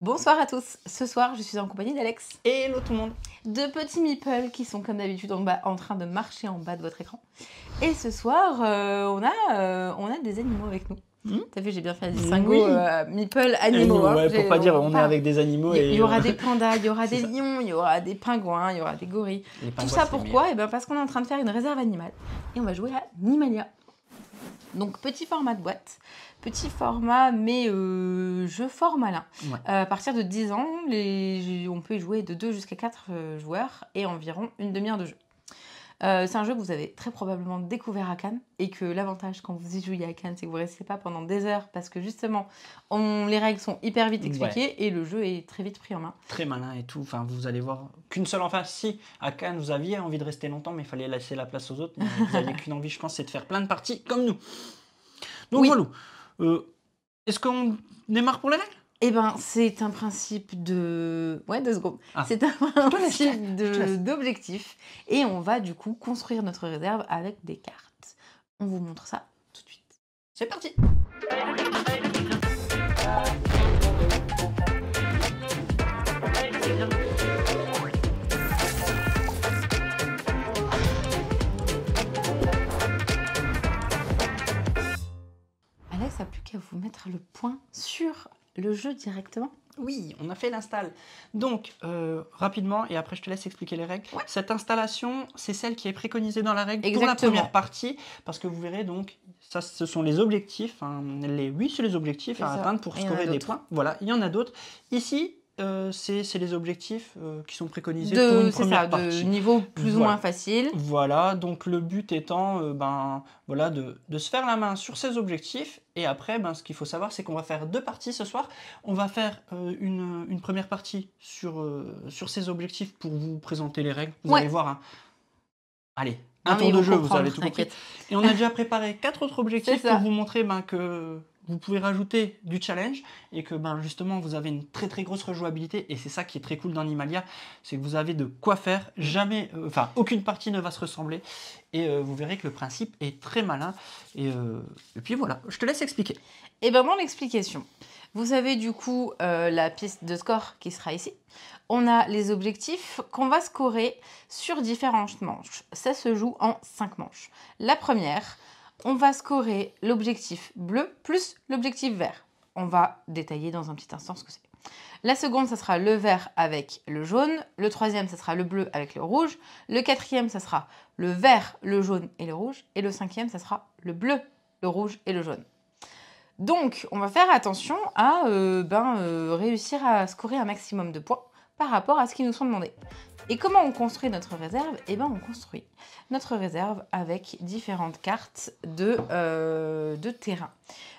Bonsoir à tous, ce soir je suis en compagnie d'Alex. Hello tout le monde. De petits meeples qui sont comme d'habitude en train de marcher en bas de votre écran. Et ce soir, on a des animaux avec nous. T'as vu, j'ai bien fait le distinguo meeple animaux. Hein. Ouais, pour pas dire on est avec des animaux. Il y aura des pandas, il y aura des lions, il y aura des pingouins, il y aura des gorilles. Tout ça pourquoi? Eh ben parce qu'on est en train de faire une réserve animale. Et on va jouer à Animalia. Donc petit format de boîte, petit format mais jeu fort malin. Ouais. À partir de 10 ans, on peut y jouer de 2 jusqu'à 4 joueurs et environ une demi-heure de jeu. C'est un jeu que vous avez très probablement découvert à Cannes et que l'avantage quand vous y jouez à Cannes, c'est que vous ne restez pas pendant des heures parce que justement, les règles sont hyper vite expliquées et le jeu est très vite pris en main. Très malin et tout. Enfin, vous allez voir qu'une seule enfin, si à Cannes vous aviez envie de rester longtemps, mais il fallait laisser la place aux autres. Vous n'aviez qu'une envie, je pense, c'est de faire plein de parties comme nous. Donc voilà. Est-ce qu'on démarre pour les règles? Eh ben, c'est un principe de... Ouais, 2 secondes. C'est un principe d'objectif. Et on va du coup construire notre réserve avec des cartes. On vous montre ça tout de suite. C'est parti. Alex n'a plus qu'à vous mettre le point sur le jeu directement. Oui, on a fait l'install. Donc, rapidement, et après je te laisse expliquer les règles. Ouais. Cette installation, c'est celle qui est préconisée dans la règle pour la première partie, parce que vous verrez donc, ça, ce sont les objectifs. Hein, oui, c'est les objectifs à atteindre pour scorer des points. Voilà, il y en a d'autres. Ici, c'est les objectifs qui sont préconisés pour une première partie. De niveau plus ou moins facile. Voilà, donc le but étant de se faire la main sur ces objectifs. Et après, ce qu'il faut savoir, c'est qu'on va faire 2 parties ce soir. On va faire une première partie sur ces objectifs pour vous présenter les règles. Vous allez voir. Hein. Allez, un tour de jeu, vous avez tout compris. Et on a déjà préparé 4 autres objectifs pour vous montrer que vous pouvez rajouter du challenge et que justement vous avez une très très grosse rejouabilité et c'est ça qui est très cool dans Animalia, c'est que vous avez de quoi faire, jamais, aucune partie ne va se ressembler et vous verrez que le principe est très malin et puis voilà, je te laisse expliquer. Et dans l'explication, vous avez du coup la piste de score qui sera ici. On a les objectifs qu'on va scorer sur différentes manches. Ça se joue en 5 manches. La première, on va scorer l'objectif bleu plus l'objectif vert. On va détailler dans un petit instant ce que c'est. La seconde, ça sera le vert avec le jaune. Le troisième, ça sera le bleu avec le rouge. Le quatrième, ça sera le vert, le jaune et le rouge. Et le cinquième, ça sera le bleu, le rouge et le jaune. Donc, on va faire attention à réussir à scorer un maximum de points par rapport à ce qui nous sont demandés. Et comment on construit notre réserve? Eh bien, on construit notre réserve avec différentes cartes de terrain.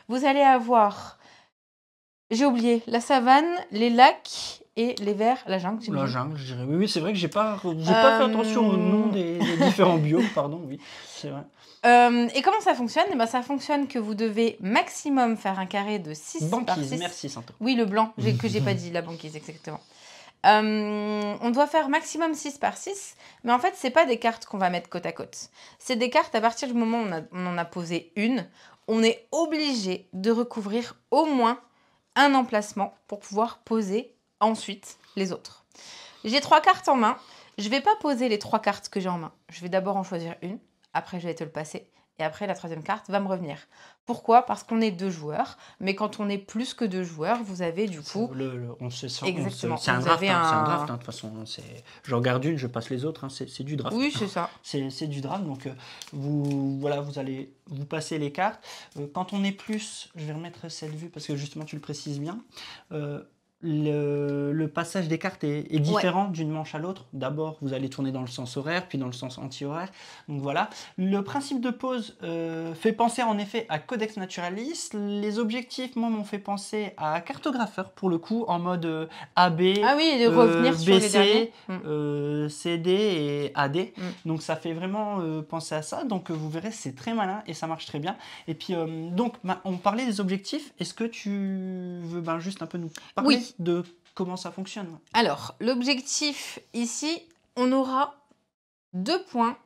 Vous allez avoir, j'ai oublié, la savane, les lacs et les verts, la jungle. La jungle, je dirais. Oui, c'est vrai que j'ai pas fait attention au nom des différents biomes, pardon, oui, c'est vrai. Et comment ça fonctionne? Ça fonctionne que vous devez maximum faire un carré de 6 par 6. Merci Santo. Oui, le blanc, que j'ai pas dit, la banquise, exactement. On doit faire maximum 6 par 6, mais en fait, c'est pas des cartes qu'on va mettre côte à côte. C'est des cartes, à partir du moment où on en a posé une, on est obligé de recouvrir au moins un emplacement pour pouvoir poser ensuite les autres. J'ai 3 cartes en main. Je vais pas poser les 3 cartes que j'ai en main. Je vais d'abord en choisir une. Après, je vais te le passer. Et après, la troisième carte va me revenir. Pourquoi? Parce qu'on est 2 joueurs. Mais quand on est plus que 2 joueurs, vous avez du coup... Exactement. C'est un draft, de toute façon. Je regarde une, je passe les autres. Hein, c'est du draft. Oui, c'est ça. C'est du draft. Donc, vous allez vous passer les cartes. Quand on est plus... Je vais remettre cette vue parce que justement, tu le précises bien. Le passage des cartes est différent d'une manche à l'autre. D'abord, vous allez tourner dans le sens horaire, puis dans le sens anti-horaire. Donc voilà. Le principe de pause fait penser en effet à Codex Naturalis. Les objectifs, moi, m'ont fait penser à Cartographeur, pour le coup, en mode AB, ah oui, de revenir sur les BC, CD et AD. Donc ça fait vraiment penser à ça. Donc vous verrez, c'est très malin et ça marche très bien. Et puis, donc, on parlait des objectifs. Est-ce que tu veux juste un peu nous parler de comment ça fonctionne? Alors, l'objectif ici, on aura 2 points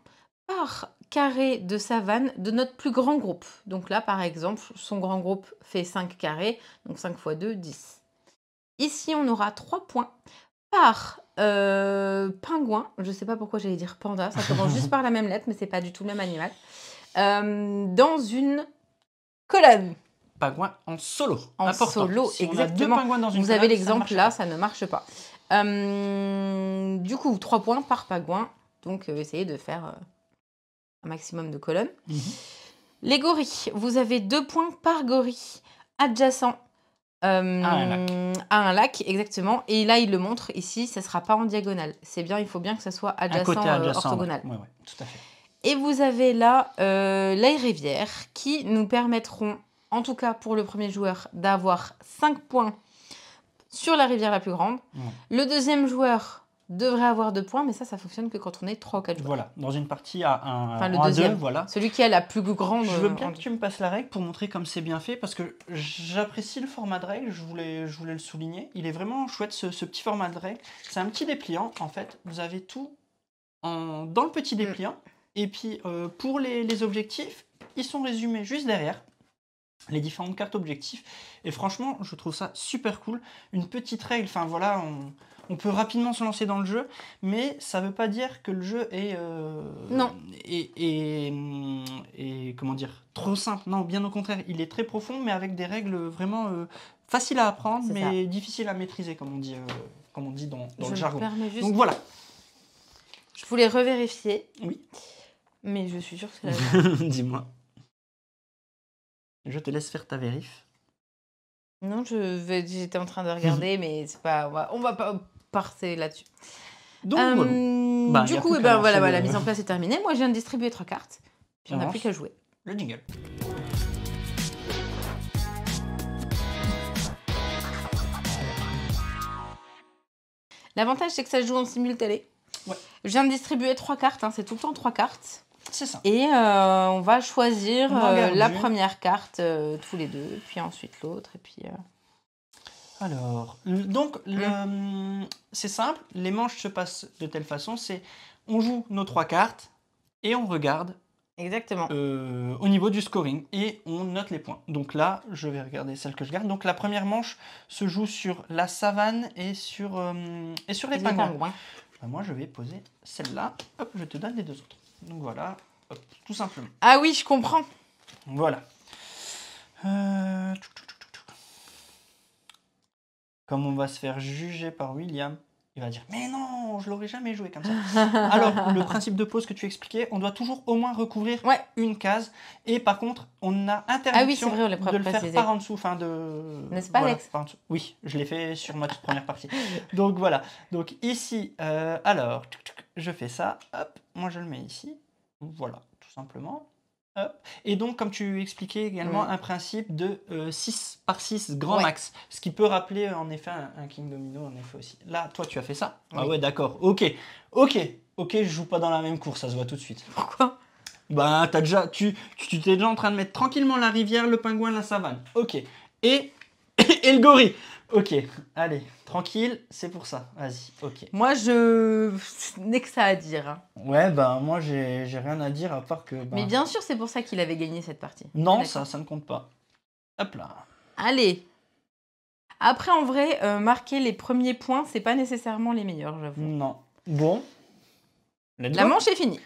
par carré de savane de notre plus grand groupe. Donc là, par exemple, son grand groupe fait 5 carrés, donc 5 x 2, 10. Ici, on aura 3 points par pingouin. Je sais pas pourquoi j'allais dire panda. Ça commence juste par la même lettre, mais c'est pas du tout le même animal. Dans une colonne. Pingouin en solo. En Important. Si on a deux exactement. pingouins dans une Vous colonne, avez ça ne l'exemple marche là, pas. Ça ne marche pas. Du coup, 3 points par pingouin. Donc, essayez de faire un maximum de colonnes. Les gorilles, vous avez 2 points par gorille adjacent à un lac, exactement. Et là, il le montre ici, ça ne sera pas en diagonale. C'est bien, il faut bien que ça soit adjacent, côté adjacent, orthogonal. Ouais, tout à fait. Et vous avez là les rivières qui nous permettront, en tout cas pour le premier joueur, d'avoir 5 points sur la rivière la plus grande. Le deuxième joueur devrait avoir 2 points, mais ça fonctionne que quand on est 3 ou 4 joueurs. Voilà, dans une partie à 1, enfin, le deuxième, 2, voilà. Celui qui a la plus grande... Je veux bien que tu me passes la règle pour montrer comme c'est bien fait, parce que j'apprécie le format de règle, je voulais le souligner. Il est vraiment chouette, ce petit format de règle. C'est un petit dépliant, en fait. Vous avez tout dans le petit dépliant. Et puis, pour les objectifs, ils sont résumés juste derrière. Les différentes cartes objectifs. Et franchement, je trouve ça super cool. Une petite règle, enfin voilà, on peut rapidement se lancer dans le jeu, mais ça ne veut pas dire que le jeu est... non. Et comment dire, trop simple. Non, bien au contraire, il est très profond, mais avec des règles vraiment faciles à apprendre, mais difficiles à maîtriser, comme on dit dans le jargon. Juste... Donc voilà. Je voulais revérifier. Oui. Mais je suis sûre que c'est la bonne. Dis-moi. Je te laisse faire ta vérif. Non, j'étais en train de regarder, mais c'est pas, on va pas passer là-dessus. Donc, voilà. Du coup, voilà, la mise en place est terminée. Moi, je viens de distribuer 3 cartes. Puis on n'a plus qu'à jouer. Le jingle. L'avantage, c'est que ça se joue en simultané. Ouais. Je viens de distribuer 3 cartes. Hein, c'est tout le temps 3 cartes. C'est ça. Et on va choisir la première carte tous les deux, puis ensuite l'autre, et puis... Alors, donc, c'est simple, les manches se passent de telle façon, on joue nos 3 cartes, et on regarde exactement au niveau du scoring, et on note les points. Donc là, je vais regarder celle que je garde. Donc la première manche se joue sur la savane et sur les pingouins. Moi, je vais poser celle-là, hop, je te donne les 2 autres. Donc voilà, hop, tout simplement. Ah oui, je comprends. Voilà. Comme on va se faire juger par William, il va dire « Mais non, je l'aurais jamais joué comme ça !» Alors, le principe de pause que tu expliquais, on doit toujours au moins recouvrir une case. Et par contre, on a interdiction de le faire par en dessous. Enfin n'est-ce pas, Alex? Oui, je l'ai fait sur ma toute première partie. Donc voilà. Donc ici, alors, je fais ça. Hop, moi je le mets ici. Voilà, tout simplement. Hop. Et donc, comme tu expliquais également, un principe de 6 par 6 grand max. Ce qui peut rappeler en effet un King Domino, en effet aussi. Là, toi, tu as fait ça? Ah ouais, d'accord. Ok, je joue pas dans la même course, ça se voit tout de suite. Pourquoi? Bah, tu t'es déjà en train de mettre tranquillement la rivière, le pingouin, la savane. Ok. Et le gorille. Ok, allez, tranquille, c'est pour ça. Vas-y, ok. Moi, je n'ai que ça à dire. Hein. Ouais, bah moi, j'ai rien à dire à part que... Mais bien sûr, c'est pour ça qu'il avait gagné cette partie. Non, ça ne compte pas. Hop là. Allez. Après, en vrai, marquer les premiers points, c'est pas nécessairement les meilleurs, j'avoue. Non. Bon. La manche est finie.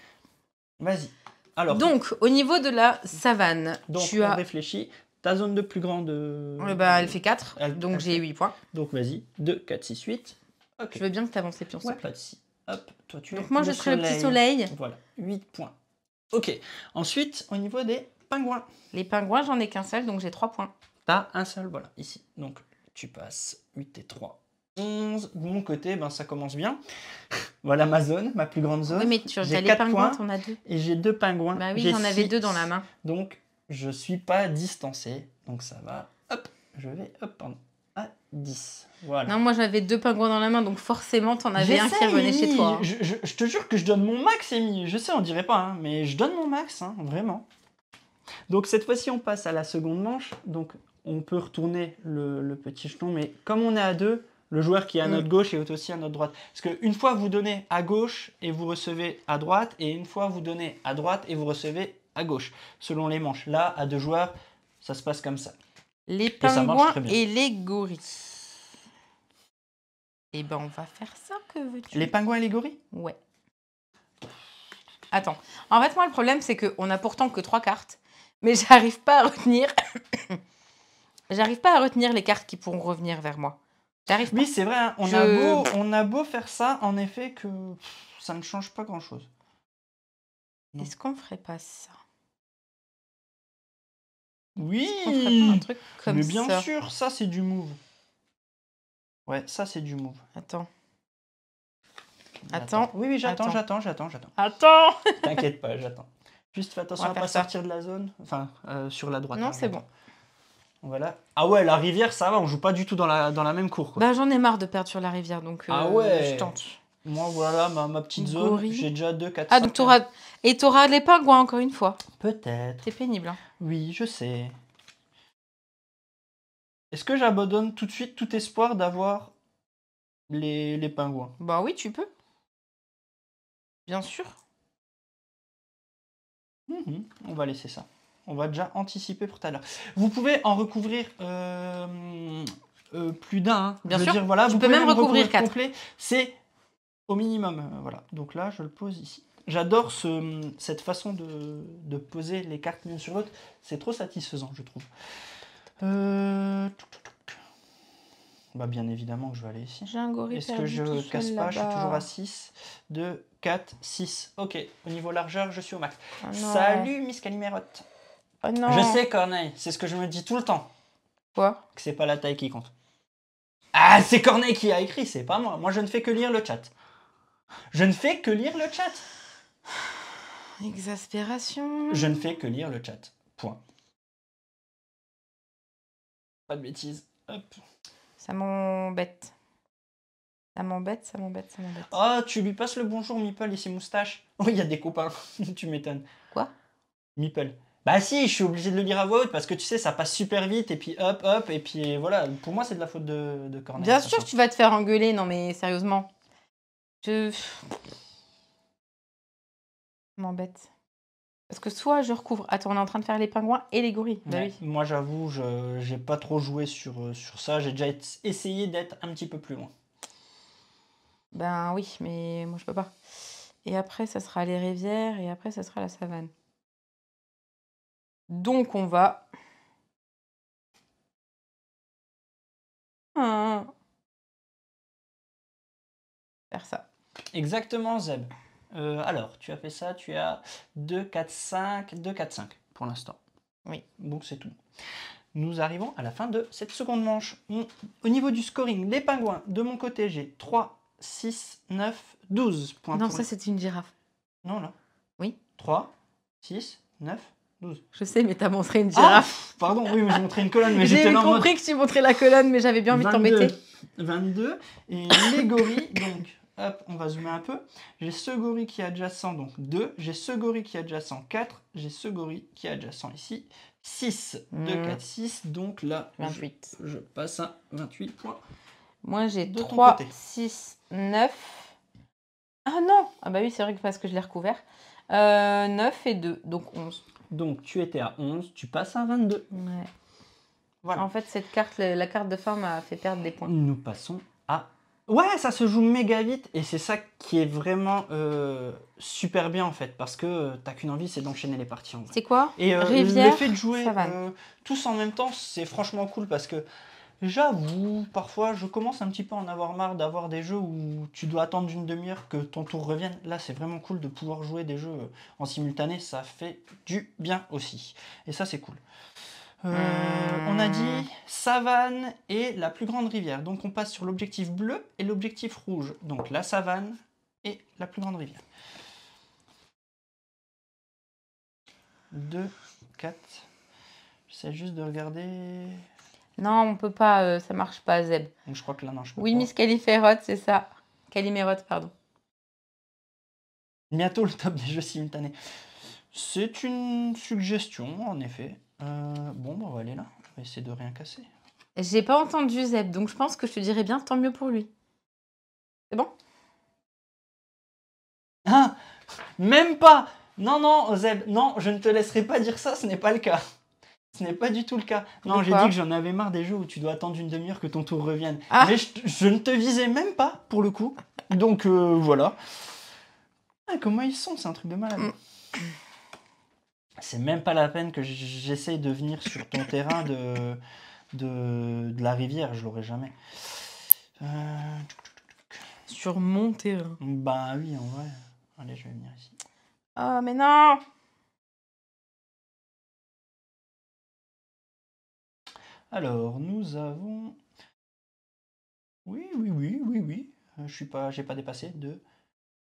Vas-y. Alors. Donc, au niveau de la savane, tu as réfléchi. Ta zone de plus grande... elle fait 4, donc j'ai 8 points. Donc vas-y, 2, 4, 6, 8. Okay. Je veux bien que tu avances les pions. Ouais, pas de si. Hop, toi tu donc moi je serai le petit soleil. Voilà, 8 points. Ok, ensuite au niveau des pingouins. Les pingouins, j'en ai qu'un seul, donc j'ai 3 points. T'as un seul, voilà, ici. Donc tu passes 8 et 3, 11. De mon côté, ça commence bien. Voilà ma zone, ma plus grande zone. Oui, mais tu as les pingouins, t'en as 2. Et j'ai 2 pingouins. Bah oui, j'en avais 2 dans la main. Donc je suis pas distancé, donc ça va. Hop, je vais à 10. Voilà. Non, moi j'avais 2 pingouins dans la main, donc forcément t'en avais un qui revenait chez toi. Hein. Je te jure que je donne mon max, Amy. Je sais, on dirait pas, hein, mais je donne mon max, hein, vraiment. Donc cette fois-ci, on passe à la seconde manche. Donc on peut retourner le petit jeton, mais comme on est à 2, le joueur qui est à notre gauche est aussi à notre droite. Parce qu'une fois vous donnez à gauche et vous recevez à droite, et une fois vous donnez à droite et vous recevez à gauche, selon les manches. Là, à 2 joueurs, ça se passe comme ça. Les pingouins et les gorilles. Eh ben, on va faire ça, que veux-tu? Les pingouins et les gorilles? Ouais. Attends. En fait, moi, le problème, c'est qu'on a pourtant que 3 cartes, mais j'arrive pas à retenir... J'arrive pas à retenir les cartes qui pourront revenir vers moi. J'arrive pas. Oui, c'est vrai, hein, on a beau faire ça, en effet, que ça ne change pas grand-chose. Non. Est-ce qu'on ferait pas ça? Oui! Est-ce qu'on ferait pas un truc comme Mais ça? bien sûr, ça, c'est du move. Ouais, ça, c'est du move. Attends. J'attends. Attends. Oui, j'attends. Attends! T'inquiète pas, j'attends. Juste fais attention On va à pas faire ça. sortir de la zone. Enfin, sur la droite. Non, hein, c'est bon. Voilà. Ah ouais, la rivière, ça va, on joue pas du tout dans la même cour, quoi. Bah, j'en ai marre de perdre sur la rivière, donc Ah ouais. je tente. Moi, voilà, ma petite zone. Gorille. J'ai déjà 2, 4, Ah, 5. donc t'auras... Et t'auras les pingouins, encore une fois. Peut-être. C'est pénible, hein. Oui, je sais. Est-ce que j'abandonne tout de suite tout espoir d'avoir les pingouins? Bah oui, tu peux. Bien sûr. On va laisser ça. On va déjà anticiper pour tout à l'heure. Vous pouvez en recouvrir plus d'un. Hein. Bien Je veux sûr. dire, voilà, Tu vous peux pouvez même recouvrir 4. complet. C'est au minimum. Voilà. Donc là, je le pose ici. J'adore cette façon de poser les cartes l'une sur l'autre. C'est trop satisfaisant, je trouve. Bah, bien évidemment que je vais aller ici. J'ai un gorille. Est-ce que je casse pas? Je suis toujours à 6, 2, 4, 6. Ok, au niveau largeur, je suis au max. Oh Salut Miss Calimérotte. Oh non. Je sais, Corneille, c'est ce que je me dis tout le temps. Quoi? Que c'est pas la taille qui compte. Ah, c'est Corneille qui a écrit, c'est pas moi. Moi, je ne fais que lire le chat. Je ne fais que lire le chat. Exaspération. Je ne fais que lire le chat. Point. Pas de bêtises. Hop. Ça m'embête. Ça m'embête. Oh, tu lui passes le bonjour, Meeple et ses moustaches. Oui, il y a des copains. Tu m'étonnes. Quoi? Meeple. Bah si, je suis obligé de le lire à voix haute parce que tu sais, ça passe super vite et puis hop, et puis voilà. Pour moi, c'est de la faute de Corneille. Bien sûr que tu vas te faire engueuler, non mais sérieusement. Je m'embête. Parce que soit je recouvre... Attends, on est en train de faire les pingouins et les gorilles. Bah Ouais, oui. moi, j'avoue, j'ai pas trop joué sur ça. J'ai déjà essayé d'être un petit peu plus loin. Ben oui, mais moi je peux pas. Et après, ça sera les rivières et après, ça sera la savane. Donc on va... faire ça. Exactement, Zeb. Alors, tu as fait ça, tu as 2, 4, 5, 2, 4, 5 pour l'instant. Oui. Donc c'est tout. Nous arrivons à la fin de cette seconde manche. Au niveau du scoring, les pingouins, de mon côté, j'ai 3, 6, 9, 12 points. Non, ça c'était une girafe. Non, non. Oui. 3, 6, 9, 12. Je sais, mais t'as montré une girafe. Ah, pardon, oui, mais j'ai montré une colonne, mais J'ai j'étais là en mode compris que tu montrais la colonne, mais j'avais bien envie de t'embêter. 22. Et les gorilles, donc, hop, on va zoomer un peu. J'ai ce gorille qui est adjacent, donc 2. J'ai ce gorille qui est adjacent, 4. J'ai ce gorille qui est adjacent ici, 6. 2, 4, 6. Donc là, 28. je passe à 28 points. Moi, j'ai De ton 3, côté. 6, 9. Ah non! Ah bah oui, c'est vrai que parce que je l'ai recouvert. 9 et 2, donc 11. Donc, tu étais à 11, tu passes à 22. Ouais. Voilà. En fait, cette carte, la carte de fin m'a fait perdre des points. Nous passons à... Ouais, ça se joue méga vite et c'est ça qui est vraiment super bien en fait parce que t'as qu'une envie, c'est d'enchaîner les parties en vrai. C'est quoi? Et Rivière, le fait de jouer savane. tous en même temps, c'est franchement cool parce que j'avoue, parfois je commence un petit peu à en avoir marre d'avoir des jeux où tu dois attendre une demi-heure que ton tour revienne. Là, c'est vraiment cool de pouvoir jouer des jeux en simultané, ça fait du bien aussi. Et ça, c'est cool. On a dit savane et la plus grande rivière. Donc on passe sur l'objectif bleu et l'objectif rouge. Donc la savane et la plus grande rivière. 2, 4. J'essaie juste de regarder. Non, on peut pas, ça marche pas, Zeb. Donc je crois que là, non, je peux Oui, pas. Miss Calimérotte, c'est ça. Calimérotte, pardon. Bientôt le top des jeux simultanés. C'est une suggestion, en effet. Bon, bah, on va aller là. On va essayer de rien casser. J'ai pas entendu Zeb, donc je pense que je te dirais bien tant mieux pour lui. C'est bon? Ah, même pas. Non, non, Zeb, non, je ne te laisserai pas dire ça, ce n'est pas le cas. Ce n'est pas du tout le cas. De Non, j'ai quoi? dit que j'en avais marre des jeux où tu dois attendre une demi-heure que ton tour revienne. Ah. Mais je ne te visais même pas, pour le coup. Donc, voilà. Ah, comment ils sont, c'est un truc de malade. C'est même pas la peine que j'essaye de venir sur ton terrain de la rivière. Je l'aurai jamais. Sur mon terrain. Bah oui, en vrai. Allez, je vais venir ici. Oh, mais non! Alors, nous avons... Oui. J'ai pas dépassé. 2,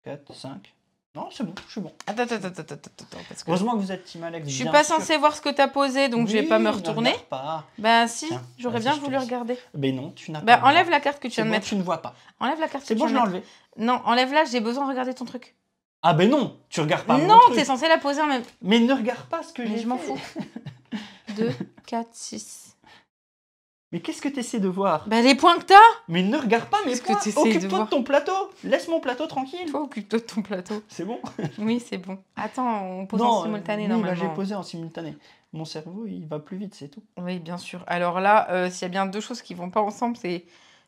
4, 5. Non, c'est bon, je suis bon. Attends, parce que Heureusement que vous êtes Team Alex. je suis bien pas sûr. censée voir ce que t'as posé, donc je vais pas me Oui, retourner. Ne regarde pas. Bah si, Tiens, j'aurais vas-y, bien je te voulu laisse. regarder. Ben non, tu n'as pas Bah le droit. enlève la carte que tu C'est viens de bon, mettre. tu ne vois pas. Enlève la carte que C'est tu bon, viens je de l'ai mettre. enlevé. Non, enlève-la, j'ai besoin de regarder ton truc. Ah ben non, tu regardes pas mon Non, truc. t'es censé la poser en même. Mais ne regarde pas ce que Mais j'ai je m'en fait. fous. 2, 4, 6. Mais qu'est-ce que tu essaies de voir? Bah les points que t'as! Mais ne regarde pas mes Qu'est-ce que points. t'essayes de Occupe-toi voir? de ton plateau. Laisse mon plateau tranquille. Toi, occupe-toi de ton plateau. C'est bon? Oui, c'est bon. Attends, on pose Non, en simultané oui, là normalement. j'ai posé en simultané. Mon cerveau, il va plus vite, c'est tout. Oui, bien sûr. Alors là, s'il y a bien deux choses qui vont pas ensemble, c'est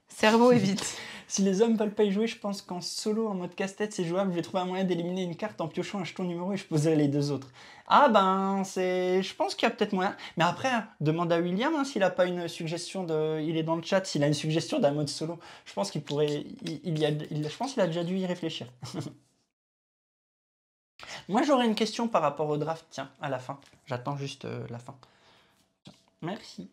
cerveau et vite. Si les hommes veulent pas y jouer, je pense qu'en solo, en mode casse-tête, c'est jouable. Je vais trouver un moyen d'éliminer une carte en piochant un jeton numéro et je poserai les deux autres. Ah ben, je pense qu'il y a peut-être moyen. Mais après, demande à William hein, s'il a pas une suggestion de... Il est dans le chat, s'il a une suggestion d'un mode solo. Je pense qu'il pourrait... Je pense qu'il a déjà dû y réfléchir. Moi, j'aurais une question par rapport au draft. Tiens, à la fin. J'attends juste la fin. Merci.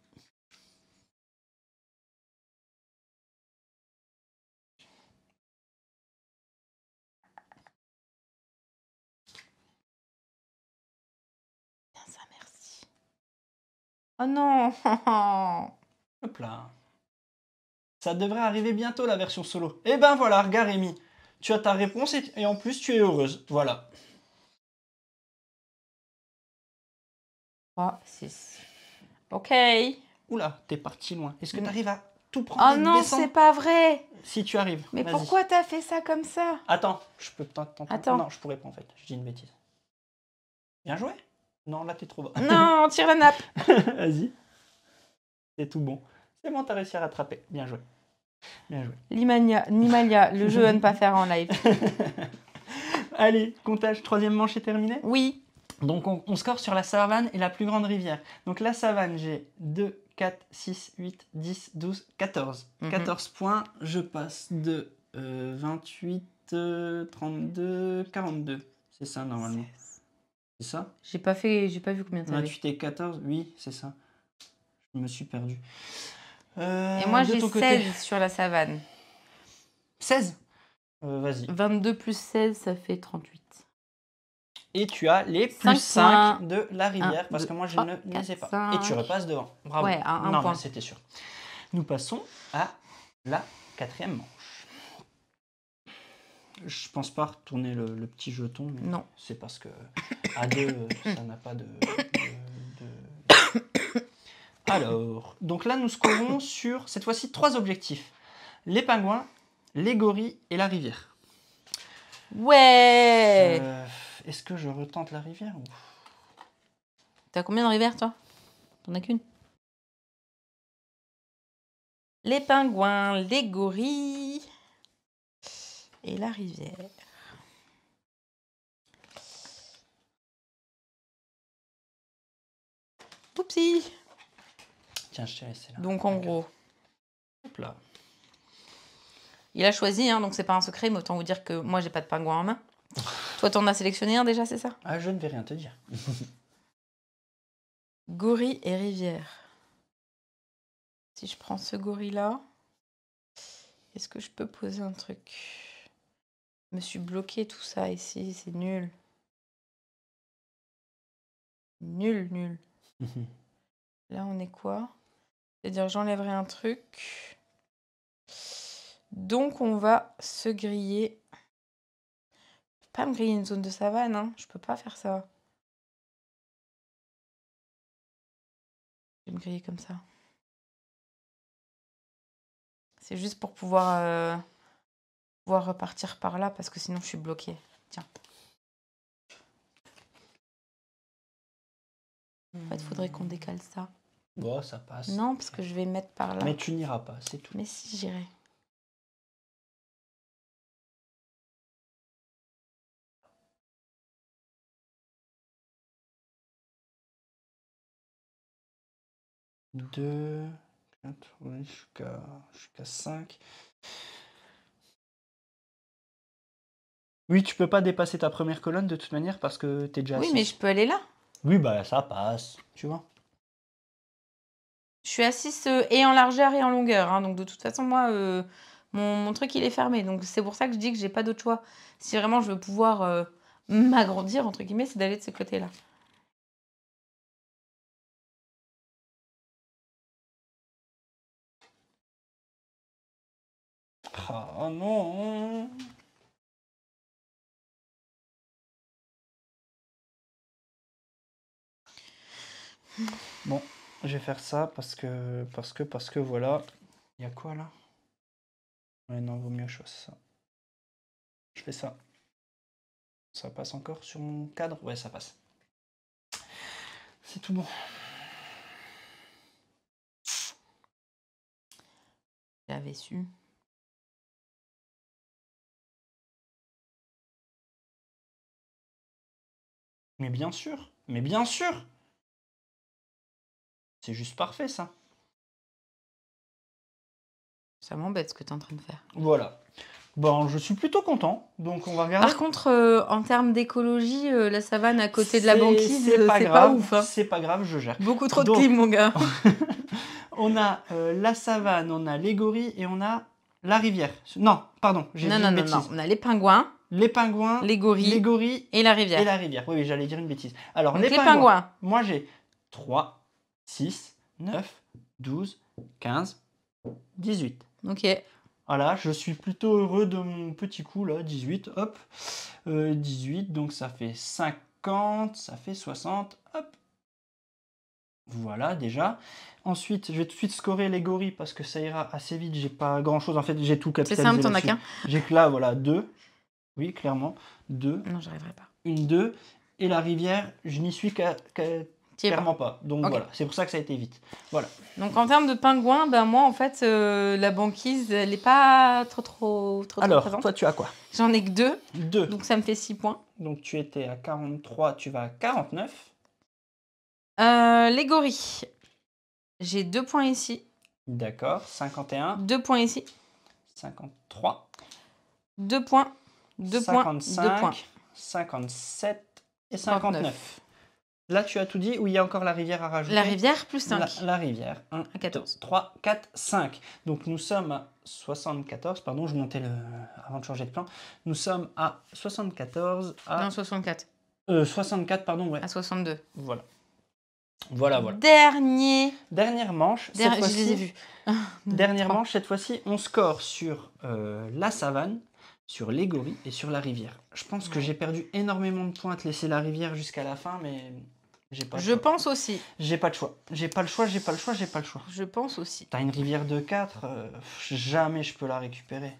Bien ça, merci. Oh non! Hop là. Ça devrait arriver bientôt la version solo. Et ben voilà, regarde Rémi. Tu as ta réponse et en plus tu es heureuse. Voilà. 3, 6. Ok. Oula, t'es parti loin. Est-ce que tu arrives à tout prendre Oh et non, descendre? c'est pas vrai! Si tu arrives. Mais vas-y. pourquoi t'as fait ça comme ça? Attends, je peux t'entendre. Attends. Non, je pourrais pas en fait. Je dis une bêtise. Bien joué. Non, là t'es trop bas. Non, tire la nappe. Vas-y. C'est tout bon. C'est bon, t'as réussi à rattraper. Bien joué. Bien joué. Nimalia, le jeu à ne pas faire en live. Allez, comptage, troisième manche est terminée. Oui. Donc on score sur la savane et la plus grande rivière. Donc la savane, j'ai 2, 4, 6, 8, 10, 12, 14. 14 points, je passe de 28, 32, 42. C'est ça normalement. C'est ça? J'ai pas vu combien t'avais. 28 et 14, oui, c'est ça. Je me suis perdu. Et moi j'ai 16 sur la savane. 16 Vas-y. 22 plus 16, ça fait 38. Et tu as les plus 5 de la rivière, parce que moi je ne les ai pas. 5. Et tu repasses devant. Bravo. Ouais, un non, point. mais c'était sûr. Nous passons à la quatrième manche. Je pense pas retourner le petit jeton. Mais non. C'est parce que à 2, ça n'a pas de... Alors, donc là nous scorons sur, cette fois-ci, 3 objectifs. Les pingouins, les gorilles et la rivière. Ouais. Est-ce que je retente la rivière ou... T'as combien de rivières, toi? T'en as qu'une? Les pingouins, les gorilles et la rivière. Oupsie. Tiens, je t'ai laissé là. Donc en gros, hop là. Il a choisi, hein, donc c'est pas un secret, mais autant vous dire que moi j'ai pas de pingouin en main. Toi t'en as sélectionné un déjà, c'est ça? Ah, je ne vais rien te dire. Gorille et rivière. Si je prends ce gorille là, est-ce que je peux poser un truc? Je me suis bloqué tout ça ici, c'est nul. Nul. Là on est quoi? C'est-à-dire j'enlèverai un truc. Donc on va se griller. Je peux pas me griller une zone de savane, hein. Je peux pas faire ça. Je vais me griller comme ça. C'est juste pour pouvoir repartir par là parce que sinon je suis bloquée. Tiens. En fait, faudrait qu'on décale ça. Bon, ça passe. Non, parce que je vais mettre par là. Mais tu n'iras pas, c'est tout. Mais si, j'irai. Deux, 4, oui, jusqu'à 5. Oui, tu peux pas dépasser ta première colonne de toute manière parce que t'es déjà Oui, assise. mais je peux aller là. Oui, bah ça passe, tu vois. Je suis assise et en largeur et en longueur. Hein, donc de toute façon, moi, mon truc, il est fermé. Donc c'est pour ça que je dis que j'ai pas d'autre choix. Si vraiment je veux pouvoir m'agrandir, entre guillemets, c'est d'aller de ce côté-là. Oh non. Bon, je vais faire ça parce que voilà. Il y a quoi là? Ouais, non, vaut mieux que je fasse ça. Je fais ça. Ça passe encore sur mon cadre? Ouais, ça passe. C'est tout bon. J'avais su. Mais bien sûr, mais bien sûr. C'est juste parfait ça. Ça m'embête ce que tu es en train de faire. Voilà. Bon, je suis plutôt content, donc on va regarder. Par contre, en termes d'écologie, la savane à côté de la banquise, c'est pas c'est grave, pas ouf. Hein. C'est pas grave, je gère. Beaucoup trop de Donc, clim, mon gars. On a la savane, on a les gorilles et on a la rivière. Non, pardon, j'ai dit une bêtise. Non. On a les pingouins, Les pingouins, les gorilles et la rivière. Et la rivière. Oui, j'allais dire une bêtise. Alors, Donc, les les pingouins. pingouins. Moi, j'ai 3, 6, 9, 12, 15, 18. Ok. Voilà, je suis plutôt heureux de mon petit coup là, 18, hop. 18, donc ça fait 50, ça fait 60, hop. Voilà, déjà. Ensuite, je vais tout de suite scorer les gorilles parce que ça ira assez vite. J'ai pas grand chose. En fait, j'ai tout C'est capitalisé. simple, t'en as là-dessus. qu'un. J'ai que là, voilà, 2. Oui, clairement. 2. Non, j'arriverai pas. Une 2. Et la rivière, je n'y suis clairement pas. Donc Ok. voilà, c'est pour ça que ça a été vite. Voilà. Donc en termes de pingouins, ben moi en fait la banquise elle est pas trop Alors, présente. toi tu as quoi? J'en ai que 2. 2. Donc ça me fait 6 points. Donc tu étais à 43, tu vas à 49. Les gorilles. J'ai 2 points ici. D'accord, 51. 2 points ici. 53. 2 points. 2 points. 55. 2 points. 57 et 59. 59. Là, tu as tout dit, ou il y a encore la rivière à rajouter? La rivière plus 5. La rivière. 1, À 14. 2, 3, 4, 5. Donc nous sommes à 74. Pardon, je montais avant de changer de plan. Nous sommes à 74. Non, 64. 64, pardon, ouais. À 62. Voilà. Voilà. Dernière manche. Je les ai vus. Dernière manche, cette fois-ci, on score sur la savane, sur les gorilles et sur la rivière. Je pense que j'ai perdu énormément de points à te laisser la rivière jusqu'à la fin, mais j'ai pas le choix. Je pense aussi. J'ai pas le choix. J'ai pas le choix. Je pense aussi. T'as une rivière de 4, jamais je peux la récupérer.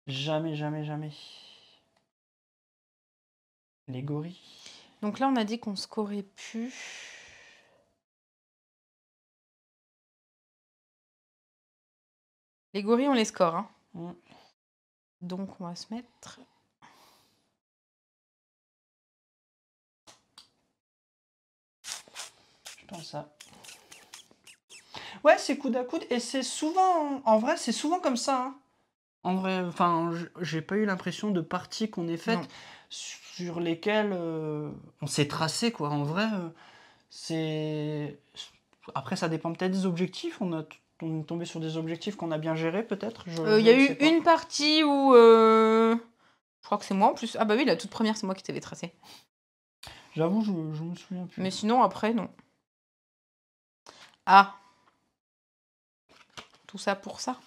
Jamais. Les gorilles. Donc là, on a dit qu'on scorait plus. Les gorilles, on les score. Hein. Donc, on va se mettre... Je pense ça. Ouais, c'est coude à coude. Et c'est souvent... En vrai, c'est souvent comme ça. Hein. En vrai, enfin, j'ai pas eu l'impression de parties qu'on ait faites sur lesquelles on s'est tracé, quoi. En vrai, c'est... Après, ça dépend peut-être des objectifs. On est tombé sur des objectifs qu'on a bien gérés, peut-être. Il y a eu une partie où... Je crois que c'est moi, en plus. Ah bah oui, la toute première, c'est moi qui t'avais tracé. J'avoue, je me souviens plus. Mais sinon, après, non. Ah. Tout ça pour ça.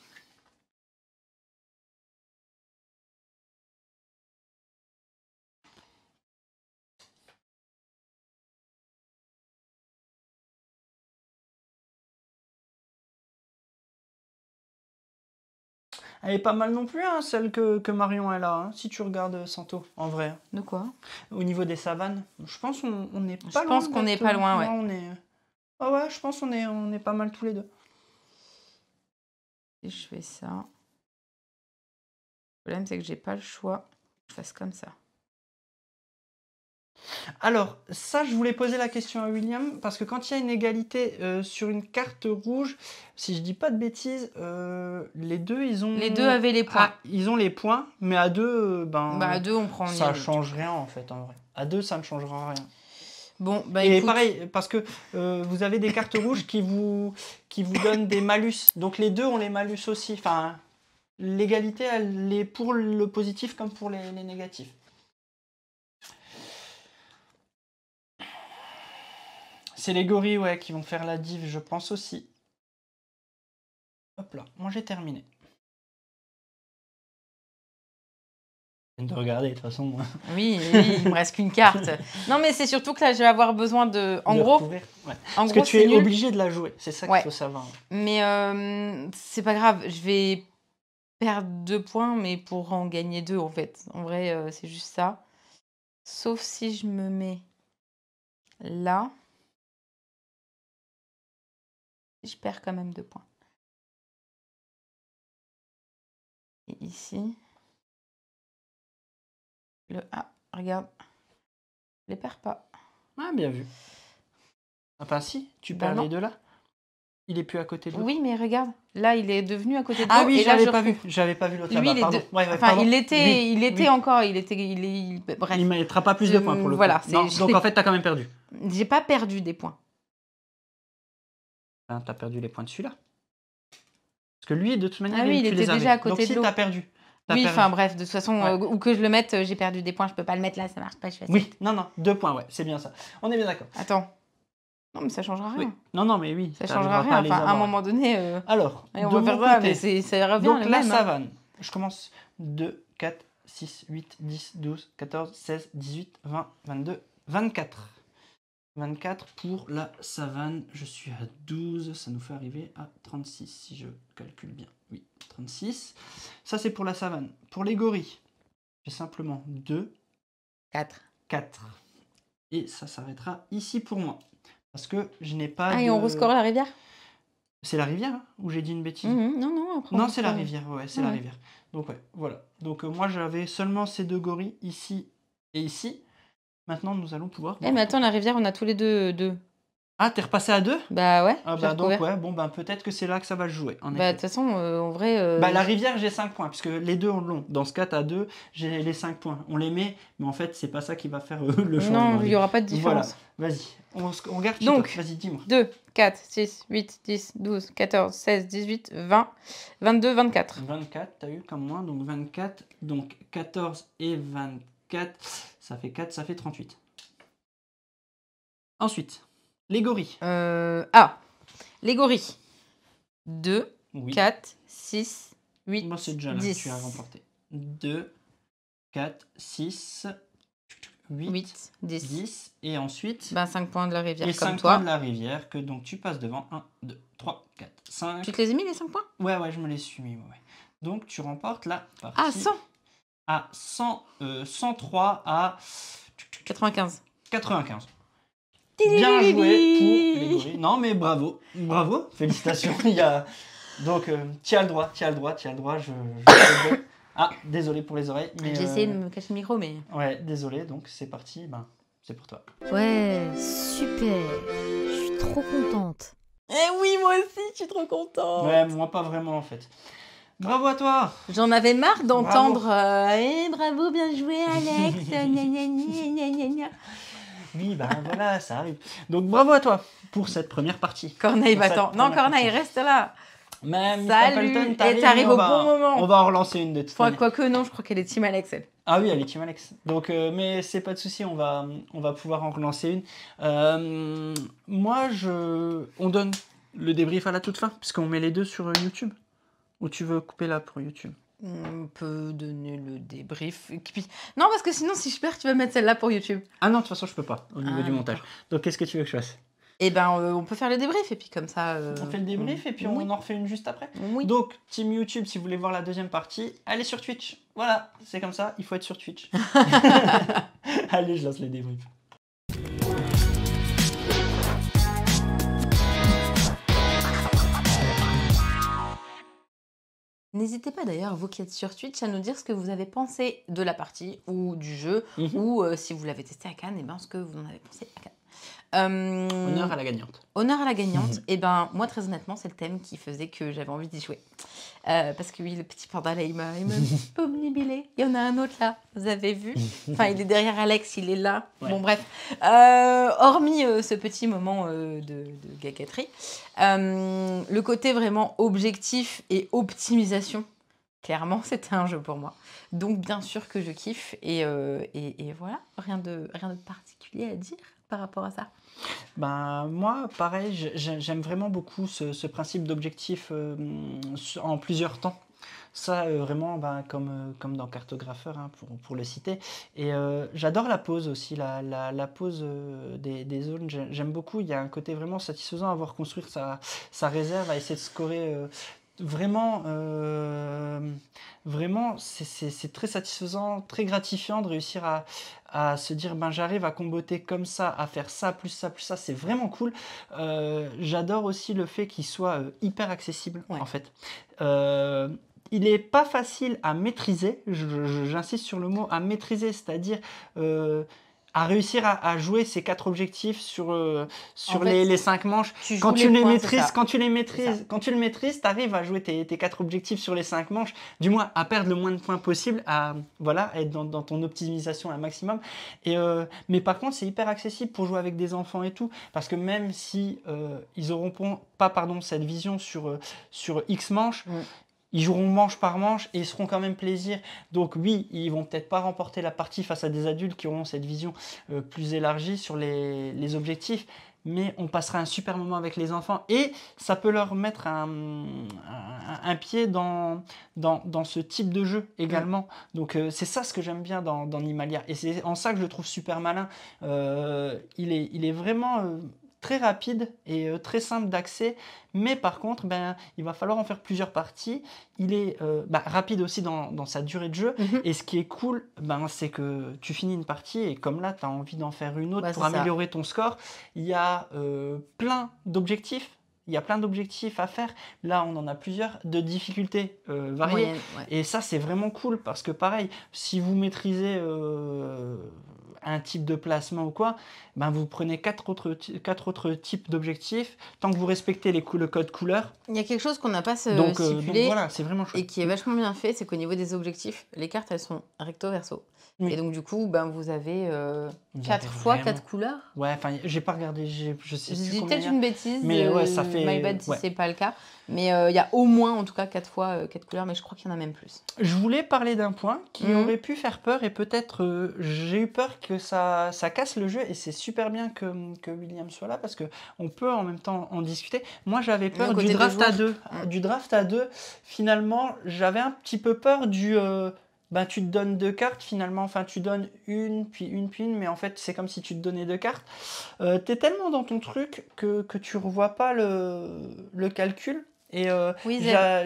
Elle est pas mal non plus, hein, celle que Marion elle a, hein, si tu regardes Santo, en vrai. De quoi? Au niveau des savanes, je pense on n'est pas Je loin pense qu'on n'est d'être, pas loin, ouais. on est... Ah ouais, je pense on est pas mal tous les deux. Et je fais ça. Le problème, c'est que j'ai pas le choix. Je fasse comme ça. Alors, ça, je voulais poser la question à William, parce que quand il y a une égalité sur une carte rouge, si je dis pas de bêtises, les deux, ils ont... Les deux avaient les points. Ah, ils ont les points, mais à deux, Bah, à deux, on prend ça nul. change rien, en fait, en vrai. À deux, ça ne changera rien. Bon, bah Et écoute, pareil, parce que vous avez des cartes rouges qui vous donnent des malus. Donc les deux ont les malus aussi. Enfin, l'égalité, elle est pour le positif comme pour les négatifs. C'est les gorilles, ouais, qui vont faire la div, je pense aussi. Hop là, moi j'ai terminé. De regarder, de toute façon. oui, il me reste qu'une carte. Non, mais c'est surtout que là, je vais avoir besoin de... En gros, ouais. en Parce gros, que tu c'est es nul. obligé de la jouer, c'est ça qu'il Ouais. faut savoir. Mais c'est pas grave, je vais perdre 2 points, mais pour en gagner 2, en fait. En vrai, c'est juste ça. Sauf si je me mets là. Je perds quand même 2 points. Et ici. Ah, regarde. Je les perds pas. Ah, bien vu. Enfin, si, tu Bah perds non. les deux là. Il est plus à côté de l'autre. Oui, mais regarde. Là, il est devenu à côté de Ah l'autre. oui, Et là, j'avais je pas vu. retrouve. J'avais pas vu l'autre Lui, là-bas. il est Pardon. de- Ouais, Enfin, pardon. il était Oui. encore. Bref. Il ne mettra pas plus de points pour le coup. Voilà, Non, donc en fait, t'as quand même perdu. J'ai pas perdu des points. Hein, t'as perdu les points de celui-là. Parce que lui, de toute manière, Ah oui, il tu était les avais. déjà à côté donc de si, l'autre. t'as perdu. T'as Oui, perdu. enfin bref, de toute façon, Ouais. où que je le mette, j'ai perdu des points. Je peux pas le mettre là, ça marche pas. Je fais ça. Oui, non, 2 points, ouais, c'est bien ça. On est bien d'accord. Attends. Non, mais ça changera rien. Oui. Non, mais oui. Ça t'arriveras changera pas rien. à les Enfin, à un avoir. moment donné, Alors, allez, on de va mon faire ça, côté, mais ça revient donc le la même. savane. Je commence 2, 4, 6, 8, 10, 12, 14, 16, 18, 20, 22, 24. 24 pour la savane. Je suis à 12, ça nous fait arriver à 36 si je calcule bien. Oui, 36. Ça, c'est pour la savane. Pour les gorilles, j'ai simplement 2, 4. 4. Et ça s'arrêtera ici pour moi. Parce que je n'ai pas Ah, de... et on rescore la rivière? C'est la rivière, hein, ou j'ai dit une bêtise? Non, non, après. Non, c'est la rivière, ouais, c'est la Ouais. rivière. Donc, ouais, voilà. Donc, moi, j'avais seulement ces deux gorilles, ici et ici. Maintenant, nous allons pouvoir... Eh, mais attends, la rivière, on a tous les deux. Ah, t'es repassé à 2? Bah ouais, Ah, j'ai bah donc, recouvert. ouais, bon, bah peut-être que c'est là que ça va se jouer, en Bah, de effet. toute façon, en vrai. Bah, la rivière, j'ai 5 points, puisque les deux ont long. Dans ce cas, t'as 2, j'ai les 5 points. On les met, mais en fait, c'est pas ça qui va faire le changement. Non, il n'y aura pas de différence. Voilà, vas-y. On regarde qui Donc, toi. Vas-y, dis-moi. 2, 4, 6, 8, 10, 12, 14, 16, 18, 20, 22, 24. 24, t'as eu comme moi, donc 24. Donc 14 et 24, ça fait 4, ça fait 38. Ensuite, les gorilles. Les gorilles. 2, Oui. 4, 6, 8, Moi, c'est déjà là 10. que tu as remporté. 2, 4, 6, 8, 8, 10. 10. Et ensuite, Ben, 5 points de la rivière les comme 5 toi. points de la rivière, que donc tu passes devant. 1, 2, 3, 4, 5. Tu te les as mis les 5 points? Ouais, je me les suis mis. Ouais. Donc tu remportes la partie. Ah, 100. À 103 à 95. 95. Bien joué pour les gorilles. Non, mais bravo, félicitations. Il y a... Donc, tu as le droit, je Ah, désolé pour les oreilles. J'ai essayé de me cacher le micro, mais... Ouais, désolé, donc c'est parti, c'est pour toi. Ouais, super. Je suis trop contente. Eh oui, moi aussi, je suis trop contente. Ouais, moi pas vraiment en fait. Bravo à toi. J'en avais marre d'entendre bravo, bien joué, Alex. Gna, gna, gna, gna, gna, gna. Oui, voilà, ça arrive. Donc bravo à toi pour cette première partie. Corneille, Pour cette va-t'en. Non, première Corneille, partie. reste là. Même Salut. Stapleton, Et t'arrives au bon moment. On va en relancer une de toute Enfin, manière. quoique, non, je crois qu'elle est team Alex, elle. Ah oui, elle est team Alex. Donc, mais c'est pas de souci, on va pouvoir en relancer une. Moi, on donne le débrief à la toute fin, puisqu'on met les deux sur YouTube. Ou tu veux couper là pour YouTube? On peut donner le débrief. Et puis... Non, parce que sinon, si je perds, tu vas mettre celle-là pour YouTube. Ah non, de toute façon, je peux pas, au niveau Ah, du montage. Donc, qu'est-ce que tu veux que je fasse? Et ben, on peut faire le débrief et puis comme ça... On fait le débrief et puis oui. on en refait une juste après. Oui. Donc, Team YouTube, si vous voulez voir la deuxième partie, allez sur Twitch. Voilà, c'est comme ça, il faut être sur Twitch. Allez, je lance les débriefs. N'hésitez pas d'ailleurs, vous qui êtes sur Twitch, à nous dire ce que vous avez pensé de la partie ou du jeu, ou si vous l'avez testé à Cannes, et ben ce que vous en avez pensé à Cannes. Honneur à la gagnante. Honneur à la gagnante. Et ben moi très honnêtement c'est le thème qui faisait que j'avais envie d'y jouer. Parce que oui, le petit panda là il m'a omnibilé. Il y en a un autre là, vous avez vu. Enfin il est derrière Alex, il est là. Ouais. Bon bref. Hormis ce petit moment de gagaterie, le côté vraiment objectif et optimisation, clairement c'était un jeu pour moi. Donc bien sûr que je kiffe et voilà, rien de particulier à dire par rapport à ça. Ben, moi, pareil, j'aime vraiment beaucoup ce principe d'objectif en plusieurs temps. Ça, vraiment, ben, comme dans Cartographeur, hein, pour le citer. Et j'adore la pose aussi, la pose des zones. J'aime beaucoup. Il y a un côté vraiment satisfaisant à voir construire sa réserve, à essayer de scorer. Vraiment, vraiment c'est très satisfaisant, très gratifiant de réussir à se dire ben j'arrive à comboter comme ça, à faire ça, plus ça, plus ça, c'est vraiment cool. J'adore aussi le fait qu'il soit hyper accessible en fait. Il n'est pas facile à maîtriser, j'insiste sur le mot à maîtriser, c'est-à-dire à réussir à jouer ces 4 objectifs sur En fait, les 5 manches. Quand tu les maîtrises, tu arrives à jouer tes 4 objectifs sur les 5 manches, du moins à perdre le moins de points possible, à être dans ton optimisation un maximum. Mais par contre, c'est hyper accessible pour jouer avec des enfants et tout, parce que même si ils n'auront pas cette vision sur X manches, ils joueront manche par manche et ils seront quand même plaisir. Donc oui, ils vont peut-être pas remporter la partie face à des adultes qui auront cette vision plus élargie sur les objectifs, mais on passera un super moment avec les enfants et ça peut leur mettre un pied dans ce type de jeu également. Donc c'est ça ce que j'aime bien dans Animalia et c'est en ça que je le trouve super malin. Il est vraiment... très rapide et très simple d'accès, mais par contre, il va falloir en faire plusieurs parties. Il est rapide aussi dans sa durée de jeu, et ce qui est cool, c'est que tu finis une partie, et comme là, tu as envie d'en faire une autre pour améliorer ton score. Il y a plein d'objectifs. Il y a plein d'objectifs à faire. Là, on en a plusieurs de difficultés variées. Moyenne, ouais. Et ça, c'est vraiment cool parce que pareil, si vous maîtrisez un type de placement ou quoi, vous prenez 4 autres types d'objectifs. Tant que vous respectez le code couleur. Il y a quelque chose qu'on n'a pas stipulé donc voilà, c'est vraiment chouette. Et qui est vachement bien fait, c'est qu'au niveau des objectifs, les cartes, elles sont recto-verso. Oui. Et donc du coup, vous avez 4 fois 4 couleurs. Ouais, enfin, j'ai pas regardé, je sais plus. Je dis peut-être une bêtise, mais ouais, ça fait... my bad si c'est pas le cas. Mais il y a au moins, en tout cas, 4 fois 4 couleurs, mais je crois qu'il y en a même plus. Je voulais parler d'un point qui aurait pu faire peur, et peut-être j'ai eu peur que ça casse le jeu, et c'est super bien que William soit là, parce qu'on peut en même temps en discuter. Moi, j'avais peur du draft à 2. Du draft à 2, finalement, j'avais un petit peu peur du... tu te donnes 2 cartes finalement, enfin tu donnes une, puis une, mais en fait c'est comme si tu te donnais 2 cartes. T'es tellement dans ton truc que tu revois pas le calcul. Et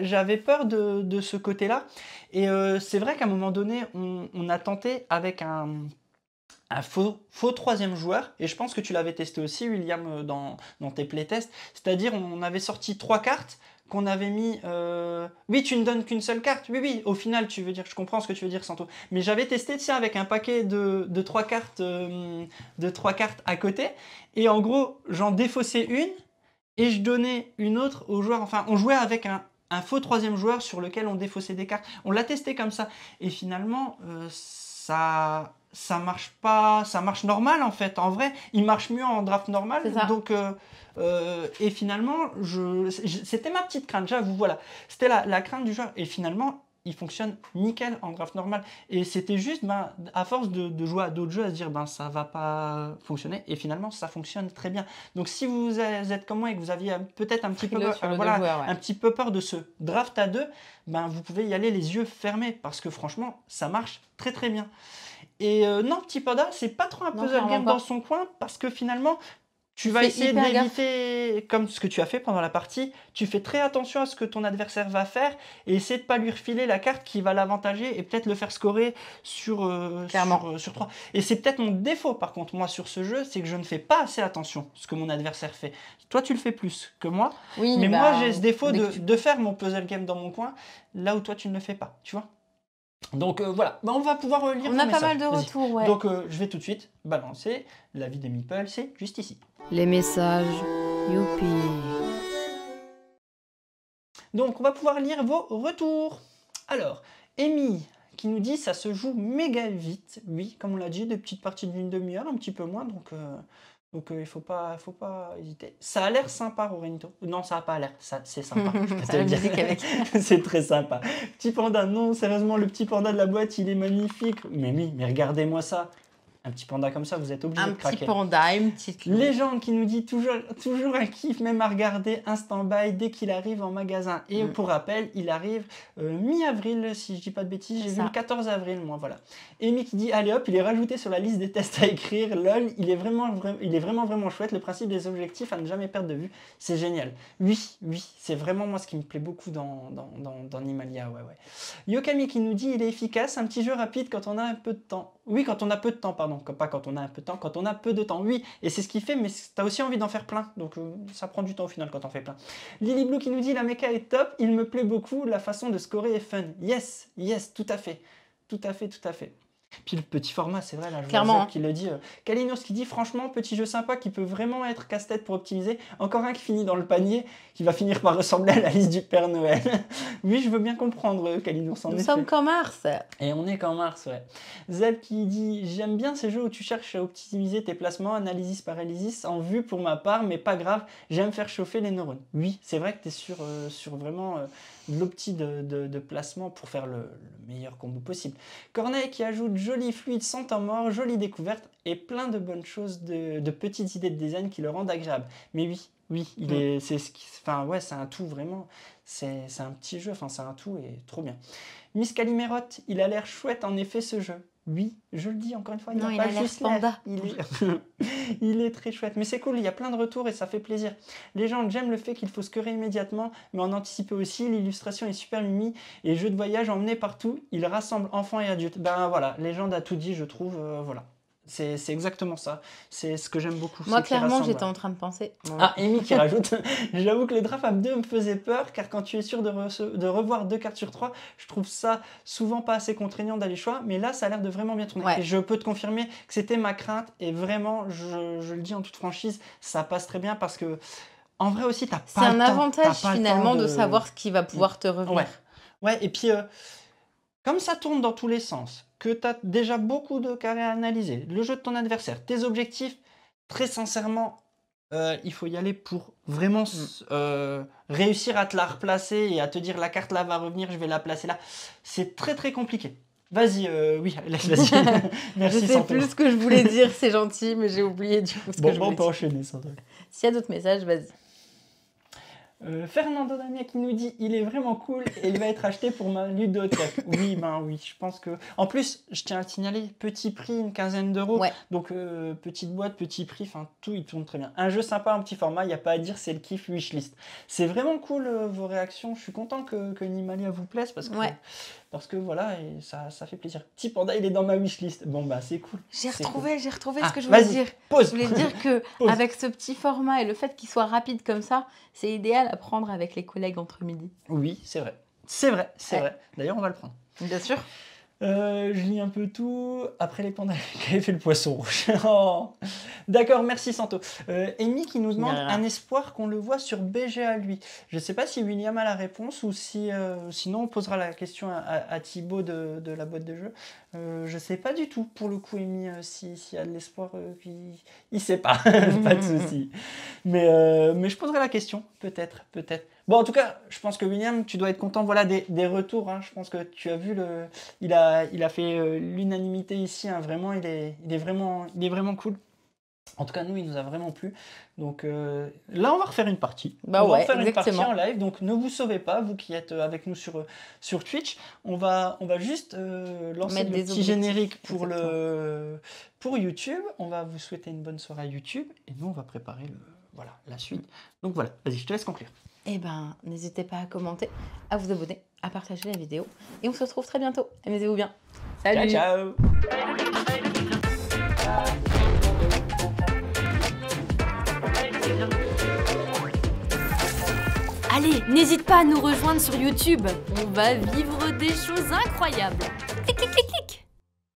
j'avais peur de ce côté-là. Et c'est vrai qu'à un moment donné, on a tenté avec un faux 3e joueur, et je pense que tu l'avais testé aussi, William, dans tes playtests. C'est-à-dire, on avait sorti 3 cartes qu'on avait mis... Oui, tu ne donnes qu'une seule carte. Oui, au final, tu veux dire... Je comprends ce que tu veux dire, Santo. Mais j'avais testé, avec un paquet de 3 cartes, de 3 cartes à côté. Et en gros, j'en défaussais une, et je donnais une autre au joueur. Enfin, on jouait avec un faux 3e joueur sur lequel on défaussait des cartes. On l'a testé comme ça. Et finalement, ça marche pas, ça marche normal en fait. En vrai, il marche mieux en draft normal. Donc, et finalement, c'était ma petite crainte, j'avoue. Voilà, c'était la crainte du joueur. Et finalement, il fonctionne nickel en draft normal. Et c'était juste, à force de jouer à d'autres jeux, à se dire, ça va pas fonctionner. Et finalement, ça fonctionne très bien. Donc, si vous êtes comme moi et que vous aviez peut-être un petit peu un petit peu peur de ce draft à 2, vous pouvez y aller les yeux fermés, parce que franchement, ça marche très très bien. Et non, Petit Panda, c'est pas trop un puzzle game dans son coin, parce que finalement, Tu vas Fais essayer hyper gaffe. d'éviter, comme ce que tu as fait pendant la partie, tu fais très attention à ce que ton adversaire va faire et essaie de pas lui refiler la carte qui va l'avantager et peut-être le faire scorer Clairement. sur 3. Et c'est peut-être mon défaut par contre, moi sur ce jeu, c'est que je ne fais pas assez attention à ce que mon adversaire fait. Toi tu le fais plus que moi, Oui, mais moi j'ai ce défaut dès que tu- de faire mon puzzle game dans mon coin, là où toi tu ne le fais pas, tu vois. Donc voilà, bah, on va pouvoir lire On vos a pas messages. mal de Vas-y. retours, ouais. Donc je vais tout de suite balancer l'avis des meeples, c'est juste ici. Les messages. Youpi. Donc, on va pouvoir lire vos retours. Alors, Amy qui nous dit ça se joue méga vite. Oui, comme on l'a dit, des petites parties d'une demi-heure, un petit peu moins. Donc, il faut pas hésiter. Ça a l'air sympa, Rorenito. Non, ça n'a pas l'air. C'est sympa. Je peux te La le dire. musique avec. C'est très sympa. Petit panda, non, sérieusement, le petit panda de la boîte, il est magnifique. Mais oui, mais regardez-moi ça. Un petit panda comme ça, vous êtes obligé Un de craquer. petit panda, une petite loupe. Légende qui nous dit toujours un kiff, même à regarder un stand-by dès qu'il arrive en magasin. Et pour rappel, il arrive mi-avril, si je dis pas de bêtises, j'ai vu le 14 avril, moi, voilà. Amy qui dit, allez hop, il est rajouté sur la liste des tests à écrire, lol, il est vraiment chouette, le principe des objectifs à ne jamais perdre de vue, c'est génial. Oui, c'est vraiment moi ce qui me plaît beaucoup dans Animalia, ouais. Yokami qui nous dit, il est efficace, un petit jeu rapide quand on a un peu de temps. Oui, quand on a peu de temps, pardon. Pas quand on a un peu de temps, quand on a peu de temps. Oui, et c'est ce qu'il fait, mais t'as aussi envie d'en faire plein. Donc ça prend du temps au final quand on fait plein. Lily Blue qui nous dit la méca est top, il me plaît beaucoup, la façon de scorer est fun. Yes, tout à fait. Tout à fait. Puis le petit format, c'est vrai, là, je vois Zeb qui le dit. Kalinos qui dit, franchement, petit jeu sympa qui peut vraiment être casse-tête pour optimiser. Encore un qui finit dans le panier, qui va finir par ressembler à la liste du Père Noël. Oui, je veux bien comprendre, Kalinos, en effet. Nous sommes qu'en mars. Et on est qu'en mars, ouais. Zeb qui dit, j'aime bien ces jeux où tu cherches à optimiser tes placements, analysis paralysis, en vue pour ma part, mais pas grave, j'aime faire chauffer les neurones. Oui, c'est vrai que tu es sur vraiment de l'opti de placement pour faire le meilleur combo possible. Corneille qui ajoute joli fluide sans temps mort, jolie découverte et plein de bonnes choses, de petites idées de design qui le rendent agréable. Mais oui, c'est un tout vraiment, c'est un petit jeu, enfin c'est un tout et trop bien. Miss Calimerotte, il a l'air chouette en effet ce jeu. Oui, je le dis encore une fois, il n'a pas juste l'air. Il est très chouette. Mais c'est cool, il y a plein de retours et ça fait plaisir. Les gens, j'aime le fait qu'il faut scorer immédiatement, mais en anticiper aussi. L'illustration est super mimi et jeu de voyage emmené partout. Il rassemble enfants et adultes. Ben voilà, Légende a tout dit, je trouve. Voilà. C'est exactement ça. C'est ce que j'aime beaucoup. Moi, clairement, j'étais en train de penser. Ah, Amy qui rajoute. J'avoue que le draft à 2 me faisait peur, car quand tu es sûr de revoir 2 cartes sur 3, je trouve ça souvent pas assez contraignant d'aller choix. Mais là, ça a l'air de vraiment bien tourner. Ouais. Et je peux te confirmer que c'était ma crainte. Et vraiment, je le dis en toute franchise, ça passe très bien parce que, en vrai aussi, t'as pas le temps. C'est un avantage finalement de savoir ce qui va pouvoir te revenir. Ouais, et puis, comme ça tourne dans tous les sens, que tu as déjà beaucoup de carrés à analyser, le jeu de ton adversaire, tes objectifs, très sincèrement, il faut y aller pour vraiment réussir à te la replacer et à te dire la carte là va revenir, je vais la placer là. C'est très très compliqué. Vas-y, oui, vas-y. Merci. Je sais plus ce que je voulais dire, c'est gentil, mais j'ai oublié du coup ce que je voulais on peut enchaîner, Sandra. S'il y a d'autres messages, vas-y. Fernando Dania qui nous dit il est vraiment cool et il va être acheté pour ma ludothèque. Oui, je pense que. En plus, je tiens à le signaler, petit prix, une quinzaine d'euros. Ouais. Donc, petite boîte, petit prix, enfin tout, il tourne très bien. Un jeu sympa, un petit format, il n'y a pas à dire, c'est le kiff wishlist. C'est vraiment cool vos réactions. Je suis content que Animalia vous plaise parce que voilà, et ça fait plaisir. Petit panda, il est dans ma wishlist. Bon, bah, c'est cool. J'ai retrouvé ce que je voulais dire. Pause. Je voulais dire qu'avec ce petit format et le fait qu'il soit rapide comme ça, c'est idéal à prendre avec les collègues entre midi. Oui, c'est vrai. C'est vrai. D'ailleurs, on va le prendre. Bien sûr. Je lis un peu tout. Après les pandas qui avaient fait le poisson rouge. Oh. D'accord, merci Santo. Amy qui nous demande un espoir qu'on le voit sur BGA lui. Je ne sais pas si William a la réponse ou si sinon on posera la question à Thibaut de la boîte de jeu. Je ne sais pas du tout pour le coup Amy s'il y a de l'espoir. Il ne sait pas, pas de souci. Mais je poserai la question, peut-être. Bon, en tout cas, je pense que William, tu dois être content des retours. Hein. Je pense que tu as vu, il a fait l'unanimité ici. Hein. Vraiment, il est vraiment cool. En tout cas, nous, il nous a vraiment plu. Donc là, on va refaire une partie. Bah on va ouais, refaire une partie exactement. en live. Donc ne vous sauvez pas, vous qui êtes avec nous sur Twitch. On va juste lancer Mettre le des petit objectifs, générique pour, exactement. pour YouTube. On va vous souhaiter une bonne soirée à YouTube. Et nous, on va préparer voilà, la suite. Donc voilà, vas-y, je te laisse conclure. Eh ben, n'hésitez pas à commenter, à vous abonner, à partager la vidéo. Et on se retrouve très bientôt. Amusez-vous bien. Salut. Ciao, ciao. Allez, n'hésite pas à nous rejoindre sur YouTube. On va vivre des choses incroyables. Clic, clic, clic.